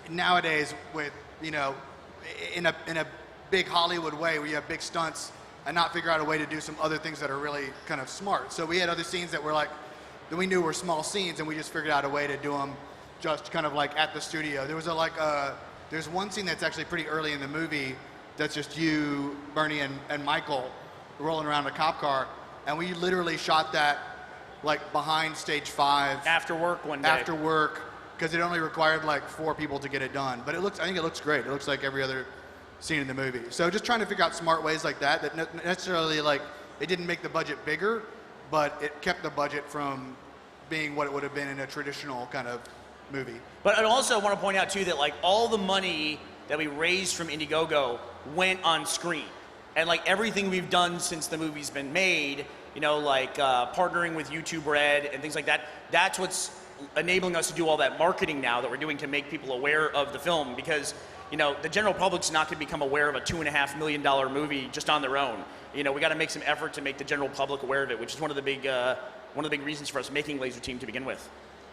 Speaker 6: nowadays with, in a big Hollywood way where you have big stunts and not figure out a way to do some other things that are really kind of smart. So we had other scenes that were like, that we knew were small scenes, and we just figured out a way to do them just kind of like at the studio. There was there's one scene that's actually pretty early in the movie that's just you, Bernie, and Michael rolling around a cop car, and we literally shot that like behind stage 5.
Speaker 3: After work one day.
Speaker 6: After work, because it only required like 4 people to get it done. But I think it looks great. It looks like every other scene in the movie. So just trying to figure out smart ways like that necessarily like, it didn't make the budget bigger, but it kept the budget from being what it would have been in a traditional kind of movie.
Speaker 3: But I also want to point out too that like all the money that we raised from Indiegogo went on screen. And like everything we've done since the movie's been made, like partnering with YouTube Red and things like that, that's what's enabling us to do all that marketing now that we're doing to make people aware of the film, because the general public's not going to become aware of a $2.5 million movie just on their own. We got to make some effort to make the general public aware of it, which is one of the big reasons for us making Lazer Team to begin with.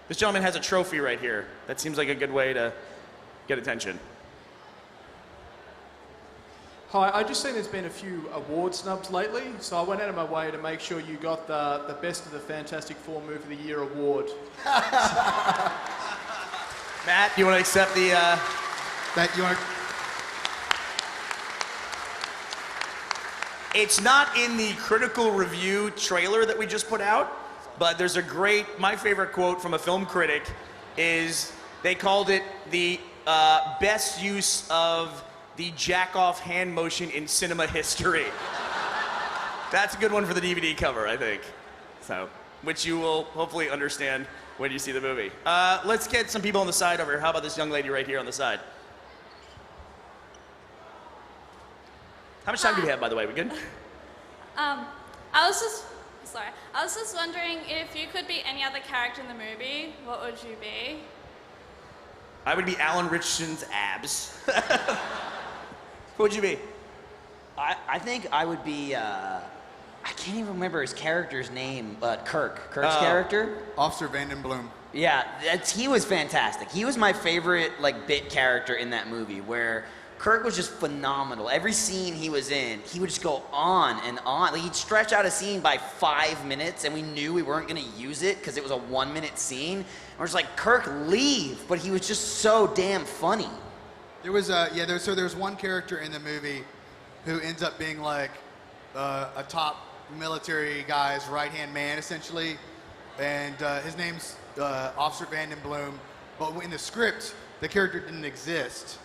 Speaker 3: This gentleman has a trophy right here. That seems like a good way to get attention.
Speaker 15: Hi, I just seen there's been a few award snubs lately, so I went out of my way to make sure you got the Best of the Fantastic Four Movie of the Year award.
Speaker 3: Matt, do you want to accept the... It's not in the critical review trailer that we just put out, but there's my favorite quote from a film critic is, they called it the best use of the jack-off hand motion in cinema history. That's a good one for the DVD cover, I think. So, which you will hopefully understand when you see the movie. Let's get some people on the side over here. How about this young lady right here on the side? How much time do we have, by the way? We good?
Speaker 16: I was just wondering, if you could be any other character in the movie, what would you be?
Speaker 3: I would be Alan Richardson's abs. Who would you be?
Speaker 4: I think I would be, I can't even remember his character's name, Kirk's character.
Speaker 6: Officer Vandenbloom.
Speaker 4: Yeah, he was fantastic. He was my favorite bit character in that movie, where Kirk was just phenomenal. Every scene he was in, he would just go on and on. Like, he'd stretch out a scene by 5 minutes, and we knew we weren't going to use it because it was a 1-minute scene. And we're just like, Kirk, leave. But he was just so damn funny.
Speaker 6: There was there's one character in the movie who ends up being like a top military guy's right-hand man, essentially. And his name's Officer Vanden Bloom. But in the script, the character didn't exist.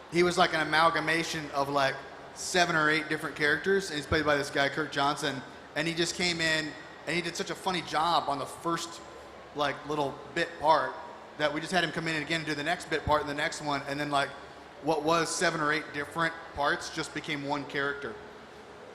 Speaker 6: He was like an amalgamation of like 7 or 8 different characters, and he's played by this guy, Kirk Johnson. And he just came in, and he did such a funny job on the first like little bit part that we just had him come in and again and do the next bit part and the next one, and then like what was 7 or 8 different parts just became one character.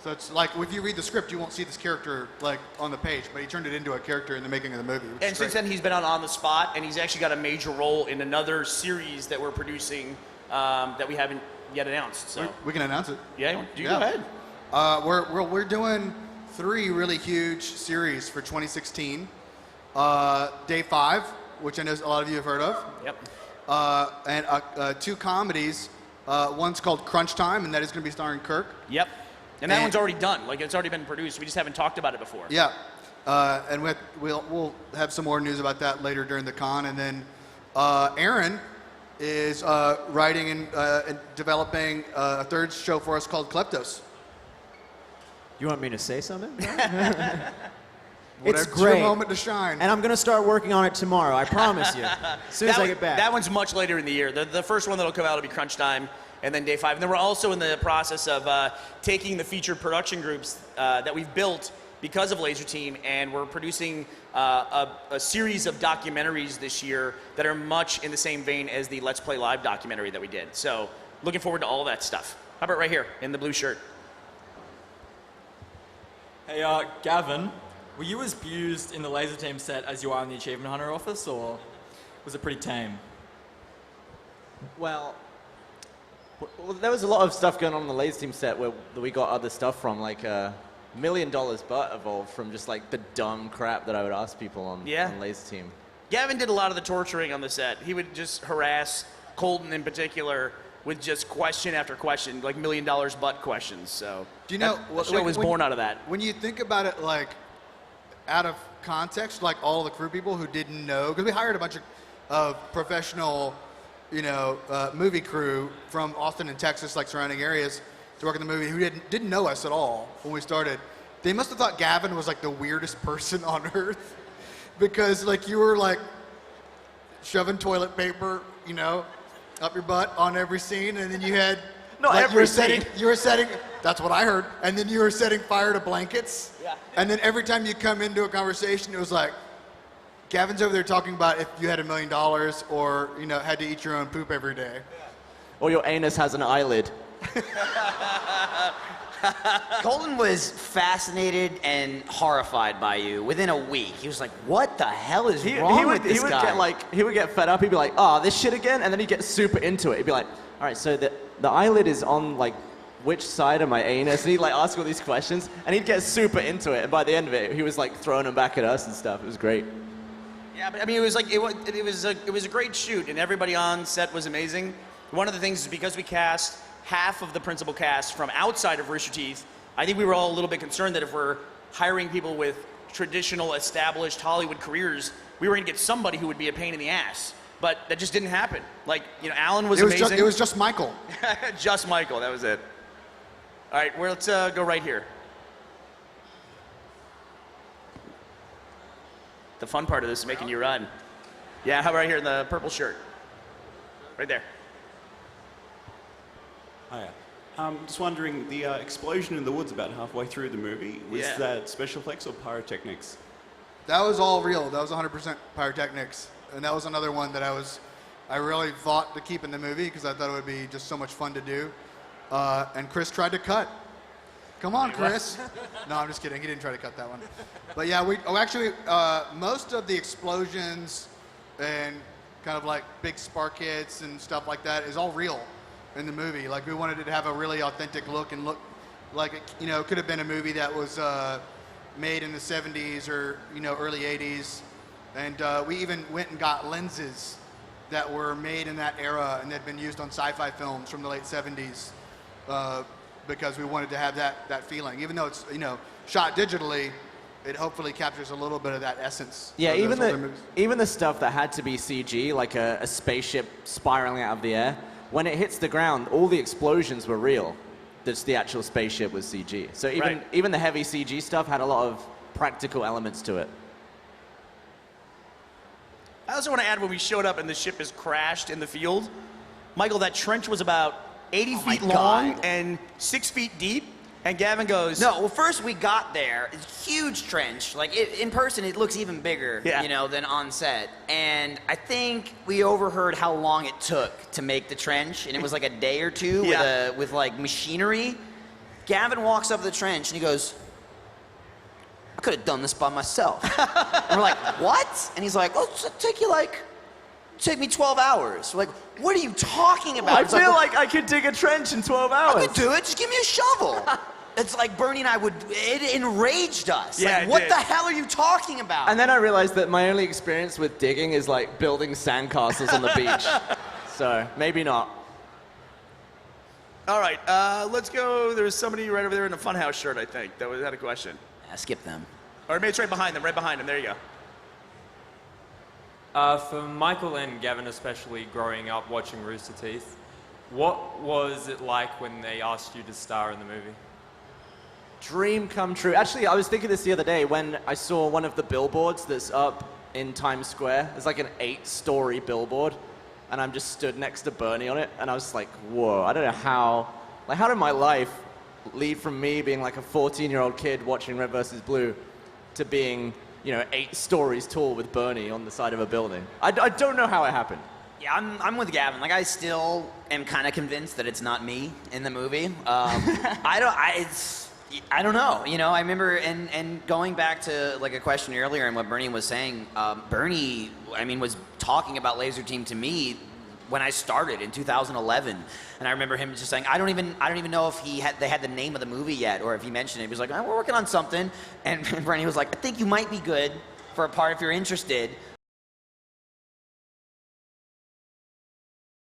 Speaker 6: So it's like if you read the script, you won't see this character like on the page, but he turned it into a character in the making of the movie.
Speaker 3: And since then, he's been on the spot, and he's actually got a major role in another series that we're producing that we haven't yet announced. So
Speaker 6: we can announce it.
Speaker 3: Yeah, go ahead.
Speaker 6: We're doing 3 really huge series for 2016. Day 5, which I know a lot of you have heard of.
Speaker 3: Yep.
Speaker 6: And 2 comedies. One's called Crunch Time, and that is going to be starring Kirk.
Speaker 3: Yep. And that one's already done. Like, it's already been produced. We just haven't talked about it before.
Speaker 6: Yeah. And we'll have some more news about that later during the con. And then Aaron is writing and developing a 3rd show for us called Kleptos.
Speaker 8: You want me to say something?
Speaker 6: It's
Speaker 8: great.
Speaker 6: your moment to shine.
Speaker 8: And I'm going to start working on it tomorrow, I promise you. As soon as I get back.
Speaker 3: That one's much later in the year. The first one that'll come out will be Crunch Time, and then Day 5. And then we're also in the process of taking the featured production groups that we've built because of Lazer Team, and we're producing a series of documentaries this year that are much in the same vein as the Let's Play Live documentary that we did. So looking forward to all that stuff. How about right here in the blue shirt?
Speaker 17: Hey, Gavin, were you as abused in the Lazer Team set as you are in the Achievement Hunter office, or was it pretty tame?
Speaker 5: Well, there was a lot of stuff going on the Lazer Team set where we got other stuff from, like $1 million butt evolved from just like the dumb crap that I would ask people on Lazer Team.
Speaker 3: Gavin did a lot of the torturing on the set. He would just harass Colton in particular with just question after question, like $1 million butt questions. So
Speaker 6: do you know
Speaker 3: the show was born out of that?
Speaker 6: When you think about it, like out of context, like all the crew people who didn't know, because we hired a bunch of professional, movie crew from Austin and Texas, like surrounding areas, to work in the movie who didn't know us at all when we started. They must have thought Gavin was like the weirdest person on earth, because like you were like shoving toilet paper, up your butt on every scene, and then you had you were setting. That's what I heard. And then you were setting fire to blankets. Yeah. And then every time you come into a conversation, it was like, Gavin's over there talking about if you had $1 million or had to eat your own poop every day.
Speaker 5: Or your anus has an eyelid.
Speaker 4: Colton was fascinated and horrified by you within a week. He was like, what the hell is wrong with this guy?
Speaker 5: He would get fed up. He'd be like, oh, this shit again? And then he'd get super into it. He'd be like, all right, so the eyelid is on like which side of my anus? And he'd like ask all these questions, and he'd get super into it. And by the end of it, he was like throwing them back at us and stuff. It was great.
Speaker 3: Yeah, but I mean, it was a great shoot, and everybody on set was amazing. One of the things is because we cast half of the principal cast from outside of Rooster Teeth, I think we were all a little bit concerned that if we're hiring people with traditional established Hollywood careers, we were going to get somebody who would be a pain in the ass. But that just didn't happen. Like, Alan was amazing.
Speaker 6: It was just Michael.
Speaker 3: Just Michael, that was it. All right, let's go right here. The fun part of this is making you run. Yeah, how about right here in the purple shirt? Right there.
Speaker 18: Hiya. Just wondering, the explosion in the woods about halfway through the movie, was that special effects or pyrotechnics?
Speaker 6: That was all real. That was 100% pyrotechnics. And that was another one that I really fought to keep in the movie because I thought it would be just so much fun to do. And Chris tried to cut. Come on, Chris. No, I'm just kidding. He didn't try to cut that one. But yeah, most of the explosions and kind of like big spark hits and stuff like that is all real in the movie. Like, we wanted it to have a really authentic look and look like it could have been a movie that was made in the 70s or early 80s. And we even went and got lenses that were made in that era and had been used on sci-fi films from the late 70s because we wanted to have that feeling. Even though it's, shot digitally, it hopefully captures a little bit of that essence.
Speaker 5: Yeah,
Speaker 6: of those older movies.
Speaker 5: even the stuff that had to be CG, like a spaceship spiraling out of the air, when it hits the ground, all the explosions were real. Just the actual spaceship was CG. So even the heavy CG stuff had a lot of practical elements to it.
Speaker 3: I also want to add, when we showed up and the ship is crashed in the field, Michael, that trench was about 80 feet long and 6 feet deep. And Gavin goes,
Speaker 4: No, well, first we got there. It's a huge trench. Like, in person, it looks even bigger, than on set. And I think we overheard how long it took to make the trench, and it was like a day or two with like machinery. Gavin walks up the trench and he goes, I could have done this by myself. And we're like, what? And he's like, oh, take me 12 hours. We're like, what are you talking about?
Speaker 5: I feel like I could dig a trench in 12 hours.
Speaker 4: I could do it. Just give me a shovel. It's like Bernie and I it enraged us.
Speaker 5: Yeah,
Speaker 4: like,
Speaker 5: it
Speaker 4: what
Speaker 5: did.
Speaker 4: the hell are you talking about?
Speaker 5: And then I realized that my only experience with digging is like building sandcastles on the beach. So maybe not.
Speaker 3: all right, let's go. There's somebody right over there in a Funhouse shirt, I think, that had a question.
Speaker 4: Skip them.
Speaker 3: Or maybe it's right behind them, There you go.
Speaker 19: For Michael and Gavin especially, growing up watching Rooster Teeth, what was it like when they asked you to star in the movie?
Speaker 5: Dream come true. Actually, I was thinking this the other day when I saw one of the billboards that's up in Times Square. It's like an 8-story billboard, and I'm just stood next to Bernie on it, and I was like, whoa, I don't know how did my life lead from me being like a 14-year-old kid watching Red vs. Blue to being, 8 stories tall with Bernie on the side of a building. I don't know how it happened.
Speaker 4: Yeah, I'm with Gavin. Like, I still am kind of convinced that it's not me in the movie. I don't know. I remember, and going back to like a question earlier and what Bernie was saying, Bernie, was talking about Lazer Team to me when I started in 2011, and I remember him just saying, I don't even know if they had the name of the movie yet, or if he mentioned it. He was like, oh, we're working on something, and Bernie was like, I think you might be good for a part if you're interested.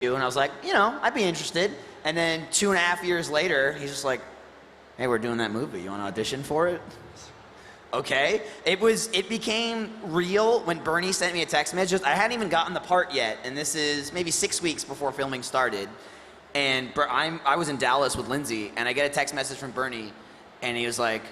Speaker 4: And I was like, I'd be interested. And then 2.5 years later, he's just like, hey, we're doing that movie. You want to audition for it? Okay. It became real when Bernie sent me a text message. I hadn't even gotten the part yet, and this is maybe 6 weeks before filming started. And I was in Dallas with Lindsay, and I get a text message from Bernie, and he was like,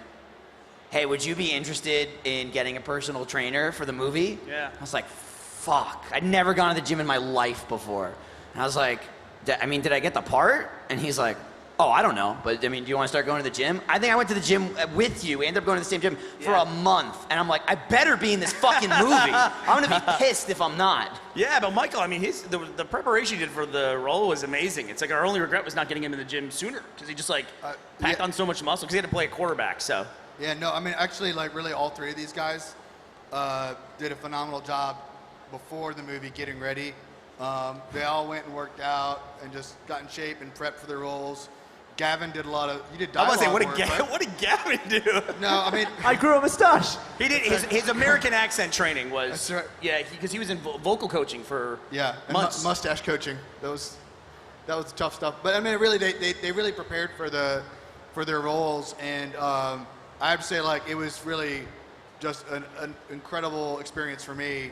Speaker 4: hey, would you be interested in getting a personal trainer for the movie?
Speaker 3: Yeah.
Speaker 4: I was like, fuck. I'd never gone to the gym in my life before. And I was like, did I get the part? And he's like, oh, I don't know, but do you want to start going to the gym? I think I went to the gym with you. We ended up going to the same gym for a month. And I'm like, I better be in this fucking movie. I'm going to be pissed if I'm not.
Speaker 3: Yeah, but Michael, the preparation he did for the role was amazing. It's like our only regret was not getting into the gym sooner, because he just packed on so much muscle, because he had to play a quarterback, so.
Speaker 6: Yeah, no, actually, really all 3 of these guys did a phenomenal job before the movie getting ready. They all went and worked out and just got in shape and prepped for their roles. Gavin did you did dialogue
Speaker 3: I was
Speaker 6: work,
Speaker 3: about to say, what did Gavin do?
Speaker 6: No,
Speaker 5: I grew a mustache.
Speaker 3: He did, his American accent training was,
Speaker 6: That's right.
Speaker 3: yeah, because he was in vocal coaching for months.
Speaker 6: Mustache coaching. That was tough stuff. But really, they really prepared for their roles, and I have to say, it was really just an incredible experience for me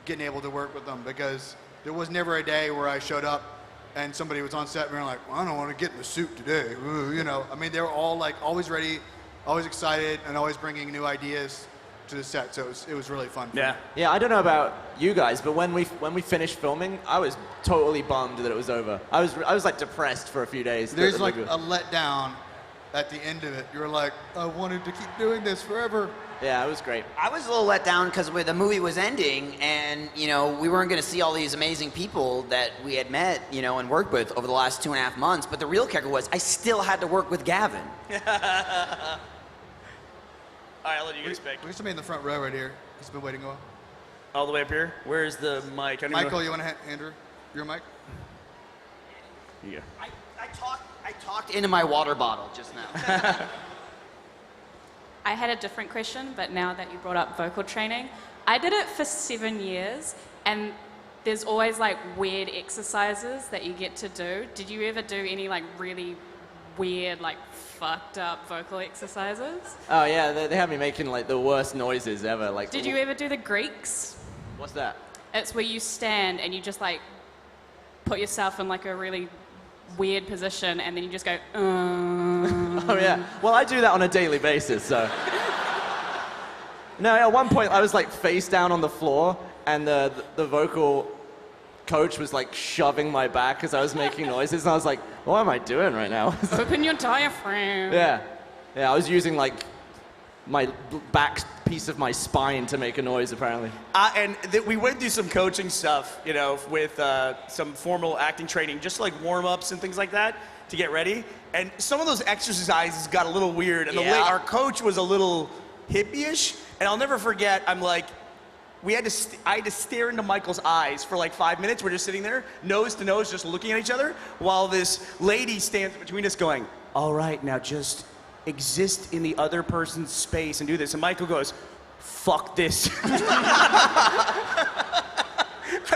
Speaker 6: getting able to work with them, because there was never a day where I showed up and somebody was on set and we were like, well, I don't want to get in the suit today. They were all always ready, always excited, and always bringing new ideas to the set. So it was really fun.
Speaker 3: Yeah.
Speaker 5: Yeah, I don't know about you guys, but when we finished filming, I was totally bummed that it was over. I was depressed for a few days.
Speaker 6: There's a letdown at the end of it. You were like, I wanted to keep doing this forever.
Speaker 5: Yeah, it was great.
Speaker 4: I was a little let down because the movie was ending, and we weren't going to see all these amazing people that we had met, and worked with over the last 2.5 months. But the real kicker was I still had to work with Gavin.
Speaker 3: All right, I'll let you guys pick.
Speaker 6: There's somebody in the front row right here. He's been waiting a while.
Speaker 3: All the way up here? Where's the mic?
Speaker 6: Michael, you want to Andrew? Your mic?
Speaker 3: Yeah.
Speaker 4: I talked into my water bottle just now.
Speaker 20: I had a different question, but now that you brought up vocal training, I did it for 7 years, and there's always like weird exercises that you get to do. Did you ever do any like really weird, like fucked up vocal exercises?
Speaker 5: Oh yeah, they have me making like the worst noises ever. Like.
Speaker 20: Did you ever do the Greeks?
Speaker 5: What's that?
Speaker 20: It's where you stand and you just like put yourself in like a really weird position and then you just go,
Speaker 5: Oh yeah. Well, I do that on a daily basis, so. No, at one point I was like face down on the floor and the vocal coach was like shoving my back as I was making noises and I was like, what am I doing right now?
Speaker 20: open your diaphragm.
Speaker 5: Yeah. Yeah, I was using like my back piece of my spine to make a noise apparently.
Speaker 3: We went through some coaching stuff, you know, with some formal acting training, just like warm-ups and things like that to get ready. And some of those exercises got a little weird. And our coach was a little hippie-ish. And I'll never forget, I'm like, I had to stare into Michael's eyes for like 5 minutes. We're just sitting there, nose to nose, just looking at each other, while this lady stands between us going, all right, now just exist in the other person's space and do this. And Michael goes, fuck this. I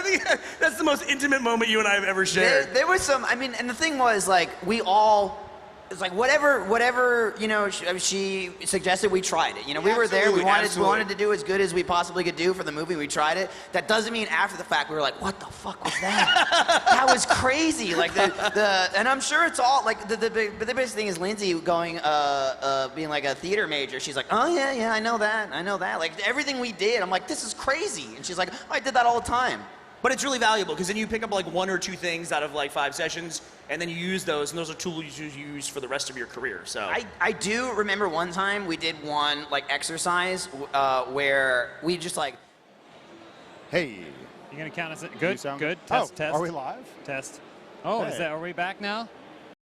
Speaker 3: think that's the most intimate moment you and I have ever shared.
Speaker 4: There was some, I mean, and the thing was, like, we all, it's like whatever, you know, she suggested, we tried it. You know, we were there, we wanted to do as good as we possibly could do for the movie, we tried it. That doesn't mean after the fact we were like, what the fuck was that? That was crazy. Like, and I'm sure it's all, like, the biggest thing is Lindsay going, being like a theater major. She's like, oh yeah, I know that. Like, everything we did, I'm like, this is crazy. And she's like, oh, I did that all the time.
Speaker 3: But it's really valuable because then you pick up like 1 or 2 things out of like 5 sessions and then you use those and those are tools you use for the rest of your career. So
Speaker 4: I do remember one time we did one like exercise where we just like,
Speaker 21: hey,
Speaker 1: you gonna count us? Good.
Speaker 21: sound
Speaker 1: Good.
Speaker 21: good?
Speaker 1: Test.
Speaker 21: Oh,
Speaker 1: test.
Speaker 21: are we live?
Speaker 1: Test. Oh,
Speaker 21: Hey.
Speaker 1: are we back now?